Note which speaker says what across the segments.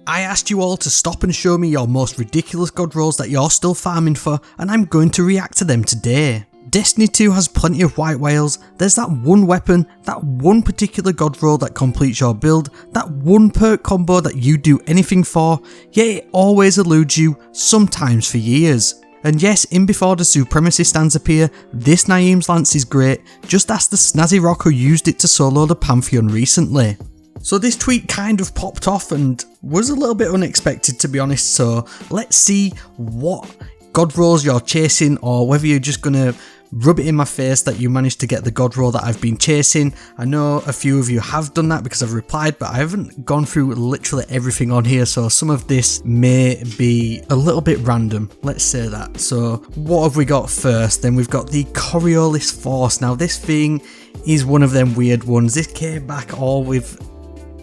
Speaker 1: I asked you all to stop and show me your most ridiculous god rolls that you're still farming for, and I'm going to react to them today. Destiny 2 has plenty of white whales. There's that one weapon, that one particular god roll that completes your build, that one perk combo that you do anything for, yet it always eludes you, sometimes for years. And yes, in before the Supremacy stands appear, this Naim's Lance is great, just ask the snazzy rock who used it to solo the Pantheon recently. So this tweet kind of popped off and was a little bit unexpected, to be honest, so let's see what god rolls you're chasing, or whether you're just gonna rub it in my face that you managed to get the god roll that I've been chasing. I know a few of you have done that because I've replied, but I haven't gone through literally everything on here, so some of this may be a little bit random, let's say that. So what have we got first? Then we've got the Coriolis Force. Now this thing is one of them weird ones. This came back all with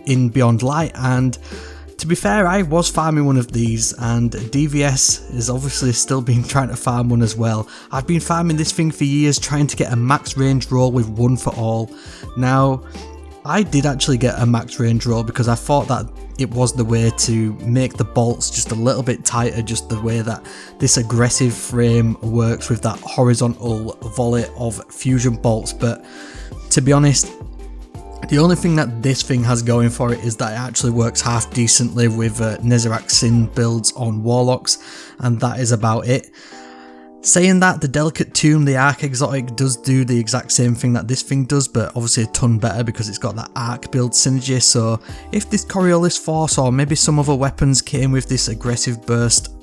Speaker 1: in Beyond Light, and to be fair, I was farming one of these, and DVS has obviously still been trying to farm one as well. I've been farming this thing for years, trying to get a max range roll with one for all. Now, I did actually get a max range roll because I thought that it was the way to make the bolts just a little bit tighter, just the way that this aggressive frame works with that horizontal volley of fusion bolts. But to be honest, the only thing that this thing has going for it is that it actually works half decently with Nezarec Sin builds on Warlocks, and that is about it. Saying that, the Delicate Tomb, the Arc Exotic, does do the exact same thing that this thing does, but obviously a ton better because it's got that Arc build synergy. So if this Coriolis Force or maybe some other weapons came with this aggressive burst,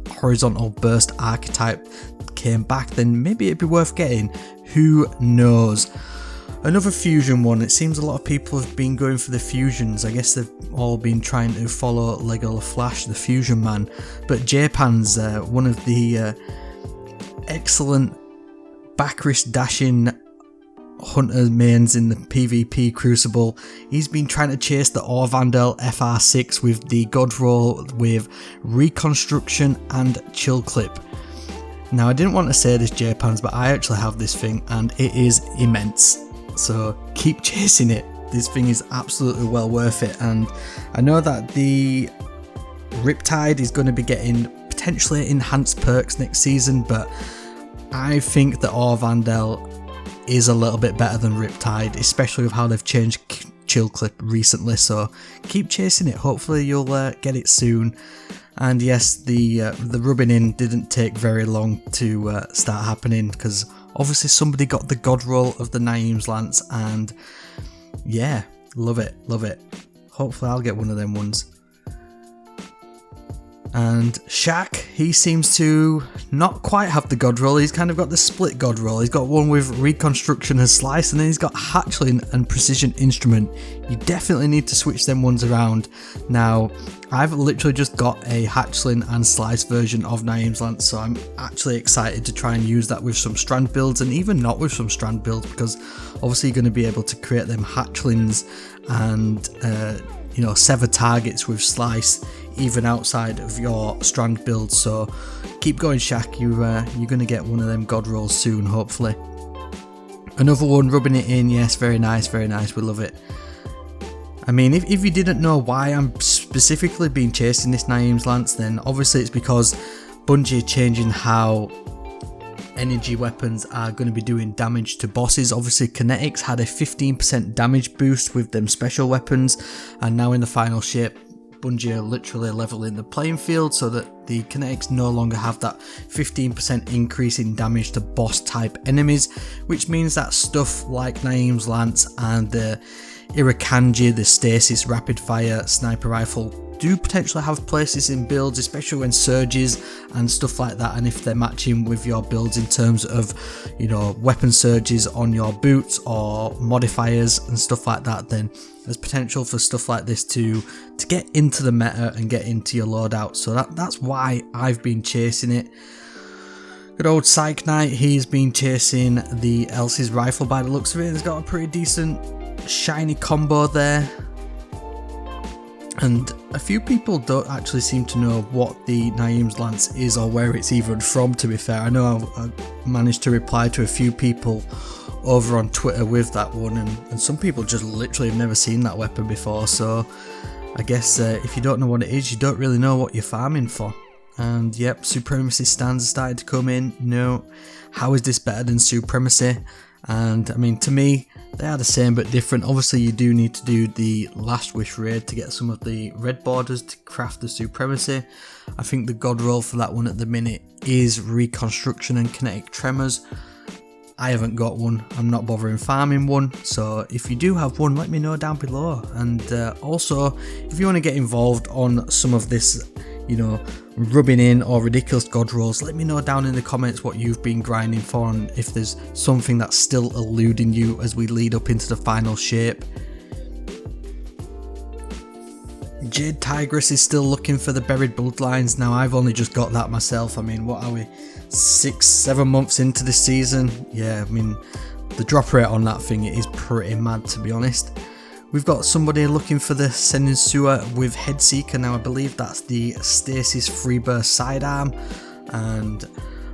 Speaker 1: horizontal burst archetype came back, then maybe it'd be worth getting. Who knows? Another fusion one. It seems a lot of people have been going for the fusions. I guess they've all been trying to follow Lego Flash, the fusion man. But Japan's one of the excellent backrist dashing hunter mains in the PvP Crucible. He's been trying to chase the Orvandel FR6 with the god roll with Reconstruction and Chill Clip. Now I didn't want to say this, Japans, but I actually have this thing and it is immense. So keep chasing it. This thing is absolutely well worth it, and I know that the Riptide is going to be getting potentially enhanced perks next season, but I think that Orvandel is a little bit better than Riptide, especially with how they've changed Chill Clip recently. So keep chasing it. Hopefully you'll get it soon. And yes, the rubbing in didn't take very long to start happening because obviously somebody got the god roll of the Naim's Lance, and yeah, love it, love it. Hopefully I'll get one of them ones. And Shaq, he seems to not quite have the god roll. He's kind of got the split god roll. He's got one with Reconstruction and Slice, and then he's got Hatchling and Precision Instrument. You definitely need to switch them ones around. Now, I've literally just got a Hatchling and Slice version of Naim's Lance, so I'm actually excited to try and use that with some strand builds, and even not with some strand builds, because obviously you're going to be able to create them Hatchlings and sever targets with Slice even outside of your strand build. So keep going, Shaq. You're going to get one of them god rolls soon, hopefully. Another one, rubbing it in. Yes, very nice, we love it. I mean, if you didn't know why I'm specifically been chasing this Naim's Lance, then obviously it's because Bungie are changing how energy weapons are going to be doing damage to bosses. Obviously Kinetics had a 15% damage boost with them special weapons, and now in the final shape Bungie are literally leveling the playing field so that the Kinetics no longer have that 15% increase in damage to boss type enemies, which means that stuff like Naim's Lance and the Irakanji, the Stasis rapid fire sniper rifle, do potentially have places in builds, especially when surges and stuff like that, and if they're matching with your builds in terms of, weapon surges on your boots or modifiers and stuff like that, then there's potential for stuff like this to get into the meta and get into your loadout. So that's why I've been chasing it. Good old Psych Knight, he's been chasing the Elsie's rifle by the looks of it. He's got a pretty decent shiny combo there. And a few people don't actually seem to know what the Naim's Lance is or where it's even from, to be fair. I know I managed to reply to a few people over on Twitter with that one, and some people just literally have never seen that weapon before. So I guess if you don't know what it is, you don't really know what you're farming for. And yep, Supremacy stands started to come in. No, how is this better than Supremacy? And I mean, to me, they are the same but different. Obviously, you do need to do the Last Wish raid to get some of the red borders to craft the Supremacy. I think the god roll for that one at the minute is Reconstruction and Kinetic Tremors. I haven't got one, I'm not bothering farming one, so if you do have one, let me know down below. And also, if you want to get involved on some of this, you know, rubbing in or ridiculous god rolls, let me know down in the comments what you've been grinding for and if there's something that's still eluding you as we lead up into the final shape. Jade Tigress is still looking for the buried bloodlines. Now I've only just got that myself. I mean, what are we, 6-7 months into this season? Yeah, I mean, the drop rate on that thing is pretty mad, to be honest. We've got somebody looking for the Senensua with Headseeker. Now I believe that's the Stasis Freeburst sidearm, and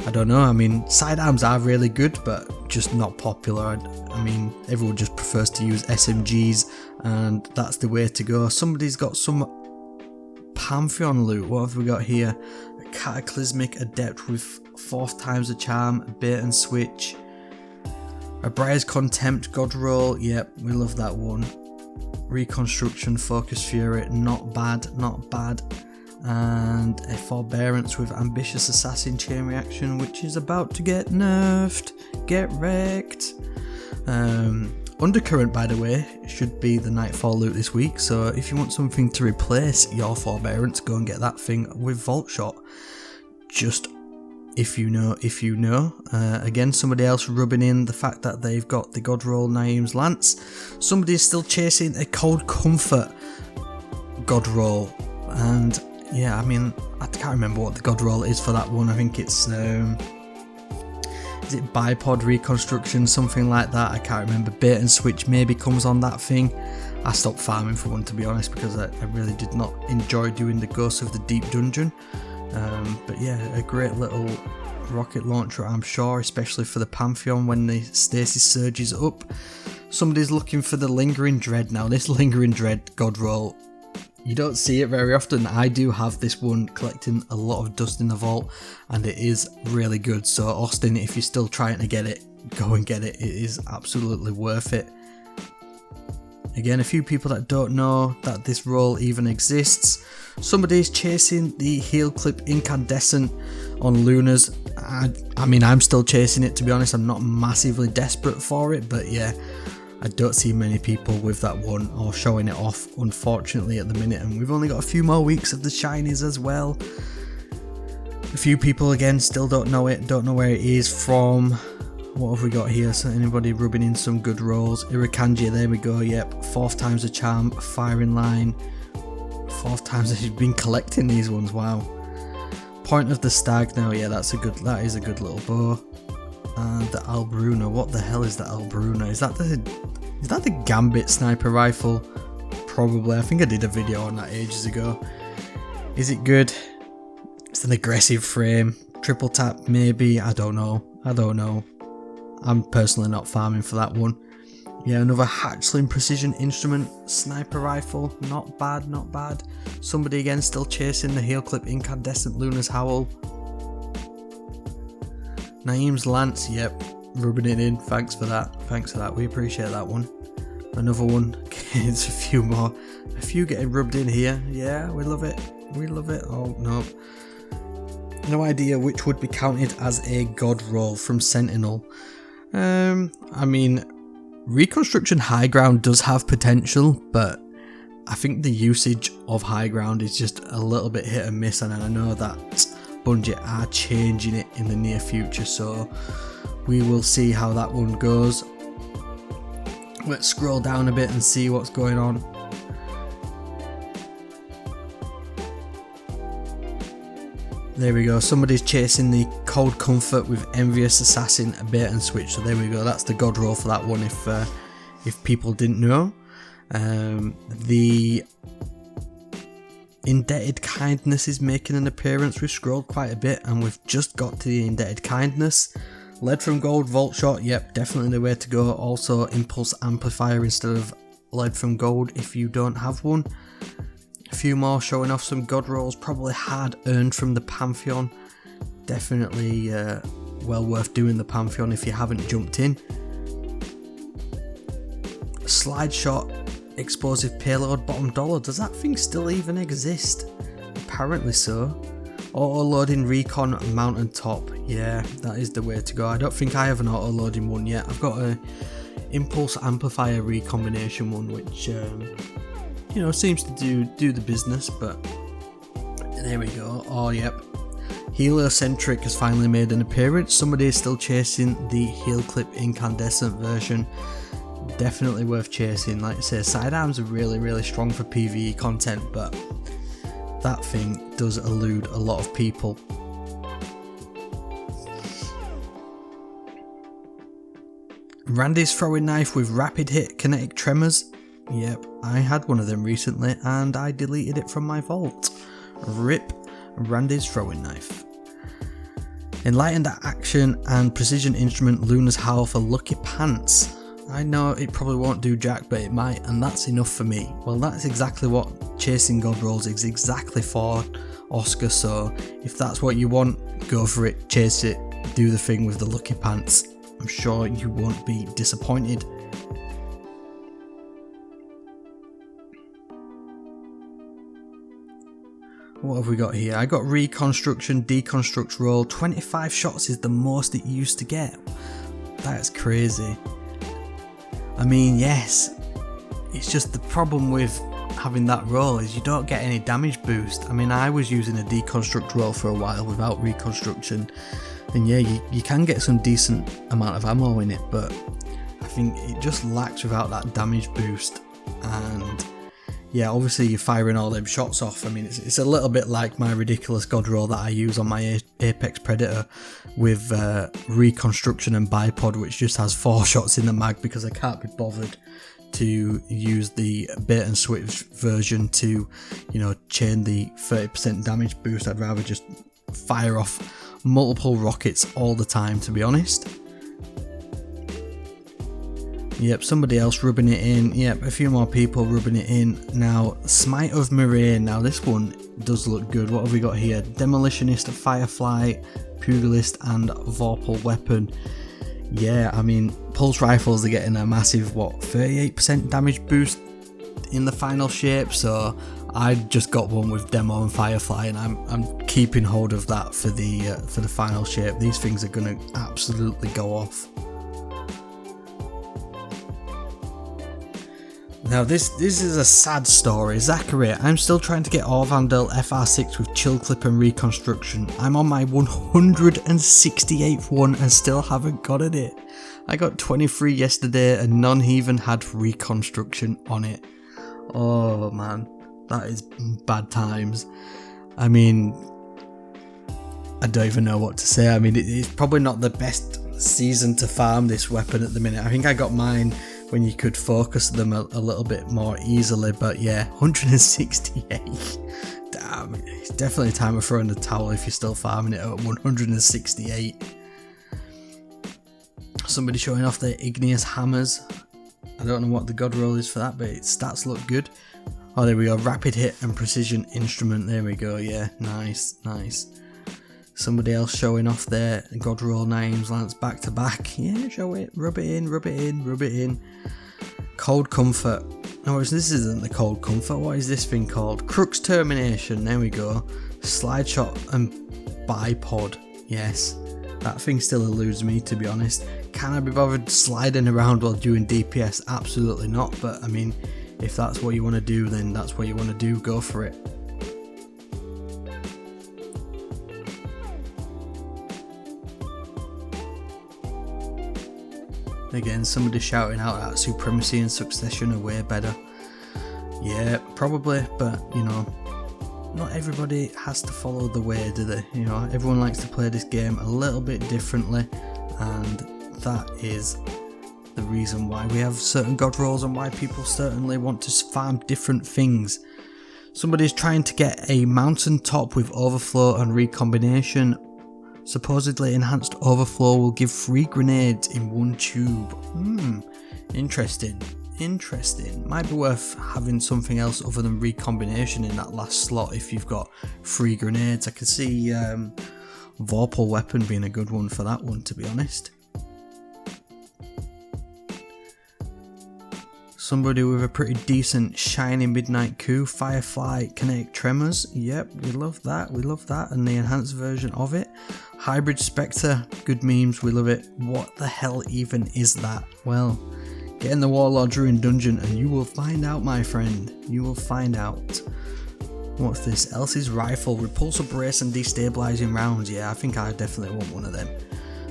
Speaker 1: I don't know, I mean, sidearms are really good but just not popular. I mean, everyone just prefers to use SMGs and that's the way to go. Somebody's got some Pantheon loot. What have we got here? A Cataclysmic Adept with 4th times the charm, a bait and switch, a Briar's Contempt god roll. Yep, we love that one. Reconstruction, Focus Fury, not bad, not bad. And a Forbearance with Ambitious Assassin Chain Reaction, which is about to get nerfed. Get wrecked. Undercurrent, by the way, should be the Nightfall loot this week, so if you want something to replace your Forbearance, go and get that thing with Vault Shot. Just if you know, again, somebody else rubbing in the fact that they've got the god roll Naim's Lance. Somebody is still chasing a Cold Comfort god roll, and yeah, I mean, I can't remember what the god roll is for that one. I think it's is it Bipod Reconstruction, something like that? I can't remember. Bait and switch maybe comes on that thing. I stopped farming for one, to be honest, because I really did not enjoy doing the Ghosts of the Deep Dungeon. But yeah, a great little rocket launcher, I'm sure, especially for the Pantheon when the Stasis surges up. Somebody's looking for the Lingering Dread. Now this Lingering Dread god roll, you don't see it very often. I do have this one collecting a lot of dust in the vault and it is really good. So Austin, if you're still trying to get it, go and get it. It is absolutely worth it. Again, a few people that don't know that this roll even exists. Somebody's chasing the Heal Clip Incandescent on Lunas. I mean, I'm still chasing it, to be honest. I'm not massively desperate for it, but yeah, I don't see many people with that one or showing it off, unfortunately, at the minute. And we've only got a few more weeks of the shinies as well. A few people, again, still don't know it, don't know where it is from. What have we got here? So anybody rubbing in some good rolls? Irakanji, there we go, yep. 4th time's a charm, Firing Line. 4th times that he's been collecting these ones, wow. Point of the Stag now, yeah, that is a good little bow. And the Albruna, what the hell is the Albruna? Is that the Gambit sniper rifle? Probably, I think I did a video on that ages ago. Is it good? It's an aggressive frame. Triple tap, maybe, I don't know. I'm personally not farming for that one. Yeah, another Hatchling Precision Instrument sniper rifle, not bad, not bad. Somebody again still chasing the Heal Clip Incandescent Luna's Howl. Naim's Lance, yep, rubbing it in, thanks for that, we appreciate that one. Another one, it's a few getting rubbed in here, yeah, we love it, oh no. No idea which would be counted as a god roll from Sentinel. I mean, Reconstruction High Ground does have potential, but I think the usage of High Ground is just a little bit hit and miss, and I know that Bungie are changing it in the near future, so we will see how that one goes. Let's scroll down a bit and see what's going on. There we go, somebody's chasing the Cold Comfort with Envious Assassin, a bait and switch, so there we go, that's the god roll for that one if people didn't know. The Indebted Kindness is making an appearance. We've scrolled quite a bit and we've just got to the Indebted Kindness. Lead from Gold, Vault Shot, yep, definitely the way to go. Also Impulse Amplifier instead of Lead from Gold if you don't have one. A few more showing off some god rolls, probably hard earned from the Pantheon. Definitely well worth doing the Pantheon if you haven't jumped in. Slide shot, explosive payload, bottom dollar. Does that thing still even exist? Apparently so. Auto loading recon mountain top. Yeah, that is the way to go. I don't think I have an auto loading one yet. I've got a impulse amplifier recombination one, which you know, seems to do the business. But there we go. Oh yep, heliocentric has finally made an appearance. Somebody is still chasing the heel clip incandescent version. Definitely worth chasing. Like I say, sidearms are really strong for PvE content, but that thing does elude a lot of people. Randy's throwing knife with rapid hit kinetic tremors. Yep, I had one of them recently and I deleted it from my vault. RIP Randy's throwing knife. Enlightened action and precision instrument Luna's Howl for lucky pants. I know it probably won't do jack, but it might, and that's enough for me. Well, that's exactly what chasing god rolls is exactly for, Oscar, so if that's what you want, go for it, chase it, do the thing with the lucky pants. I'm sure you won't be disappointed. What have we got here? I got reconstruction, deconstruct roll. 25 shots is the most it used to get. That's crazy. I mean, yes, it's just the problem with having that roll is you don't get any damage boost. I mean, I was using a deconstruct roll for a while without reconstruction, and yeah, you can get some decent amount of ammo in it, but I think it just lacks without that damage boost. And yeah, obviously you're firing all them shots off. I mean, it's a little bit like my ridiculous god roll that I use on my Apex Predator with reconstruction and bipod, which just has 4 shots in the mag because I can't be bothered to use the bait and switch version to, you know, chain the 30% damage boost. I'd rather just fire off multiple rockets all the time, to be honest. Yep, somebody else rubbing it in. Yep, a few more people rubbing it in. Now, Smite of Moraine. Now, this one does look good. What have we got here? Demolitionist, Firefly, Pugilist, and Vorpal Weapon. Yeah, I mean, pulse rifles are getting a massive, what, 38% damage boost in the final shape. So, I just got one with Demo and Firefly, and I'm keeping hold of that for the final shape. These things are going to absolutely go off. Now this is a sad story. Zachary, I'm still trying to get Orvandel FR6 with chill clip and reconstruction. I'm on my 168th one and still haven't gotten it. I got 23 yesterday and none even had reconstruction on it. Oh man, that is bad times. I mean, I don't even know what to say. I mean, it's probably not the best season to farm this weapon at the minute. I think I got mine when you could focus them a little bit more easily, but yeah, 168. Damn, it's definitely time to throw in the towel if you're still farming it at 168. Somebody showing off their igneous hammers. I don't know what the god roll is for that, but its stats look good. Oh, there we go, rapid hit and precision instrument. There we go, yeah, nice. Somebody else showing off their god roll Naim's lance back to back. Yeah, show it, rub it in. Cold comfort. No, this isn't the cold comfort. What is this thing called? Crux termination. There we go. Slide shot and bipod. Yes, that thing still eludes me, to be honest. Can I be bothered sliding around while doing DPS? Absolutely not. But I mean, if that's what you want to do, then that's what you want to do. Go for it. Again, somebody shouting out that Supremacy and Succession are way better. Yeah, probably, but you know, not everybody has to follow the way, do they? You know, everyone likes to play this game a little bit differently, and that is the reason why we have certain god rolls and why people certainly want to farm different things. Somebody's trying to get a mountain top with overflow and recombination. Supposedly enhanced overflow will give 3 grenades in 1 tube. Interesting. Interesting. Might be worth having something else other than recombination in that last slot if you've got 3 grenades. I could see Vorpal weapon being a good one for that one, to be honest. Somebody with a pretty decent shiny midnight coup, Firefly kinetic tremors. Yep, we love that, and the enhanced version of it. Hybrid Spectre, good memes, we love it. What the hell even is that? Well, get in the Warlord's Ruin dungeon and you will find out, my friend. You will find out. What's this? Elsie's rifle, repulsor brace and destabilizing rounds. Yeah, I think I definitely want one of them.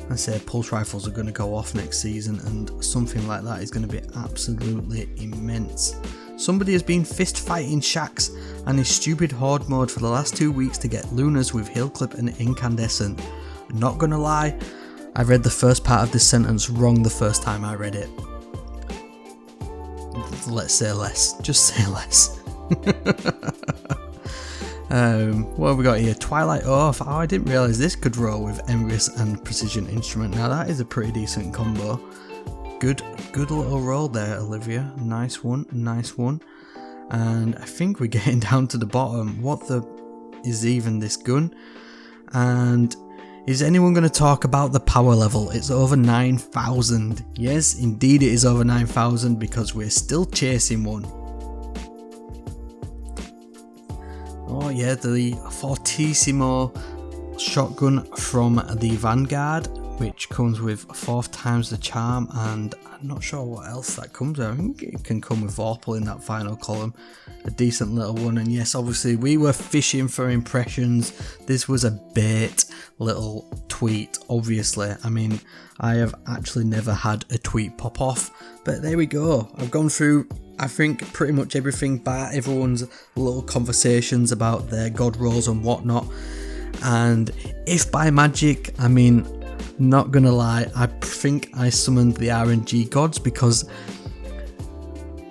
Speaker 1: I say pulse rifles are going to go off next season, and something like that is going to be absolutely immense. Somebody has been fist fighting Shax and his stupid horde mode for the last 2 weeks to get Lunas with Heal Clip and Incandescent. Not gonna lie, I read the first part of this sentence wrong the first time I read it. Let's say less. Just say less. What have we got here? Twilight Oath. Oh, I didn't realise this could roll with Emrys and Precision Instrument. Now that is a pretty decent combo. Good little roll there, Olivia. Nice one, nice one. And I think we're getting down to the bottom. What the is even this gun? And is anyone going to talk about the power level? It's over 9,000. Yes, indeed it is over 9,000 because we're still chasing one. Oh yeah, the Fortissimo shotgun from the Vanguard, which comes with 4th times the charm, and I'm not sure what else that comes with. I think it can come with Vorpal in that final column. A decent little one, and yes, obviously we were fishing for impressions. This was a bait little tweet, obviously. I mean, I have actually never had a tweet pop off, but there we go. I've gone through, I think, pretty much everything bar everyone's little conversations about their god rolls and whatnot. And if by magic, I mean, not gonna lie, I think I summoned the RNG gods because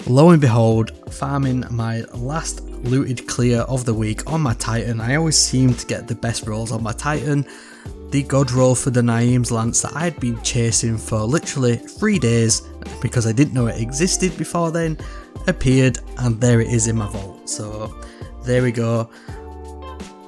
Speaker 1: lo and behold, farming my last looted clear of the week on my Titan, I always seem to get the best rolls on my Titan. The god roll for the Naim's lance that I had been chasing for literally 3 days because I didn't know it existed before then appeared, and there it is in my vault. So there we go.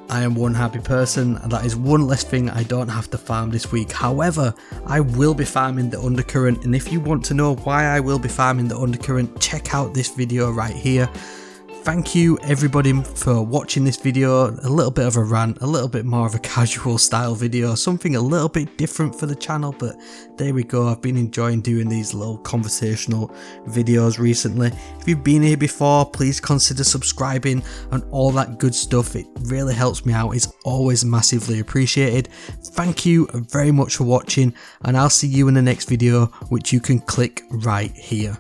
Speaker 1: I am one happy person, and that is one less thing I don't have to farm this week. However, I will be farming the Undercurrent, and if you want to know why I will be farming the Undercurrent, check out this video right here. Thank you everybody for watching this video. A little bit of a rant, a little bit more of a casual style video, something a little bit different for the channel, but there we go. I've been enjoying doing these little conversational videos recently. If you've been here before, please consider subscribing and all that good stuff. It really helps me out. It's always massively appreciated. Thank you very much for watching, and I'll see you in the next video, which you can click right here.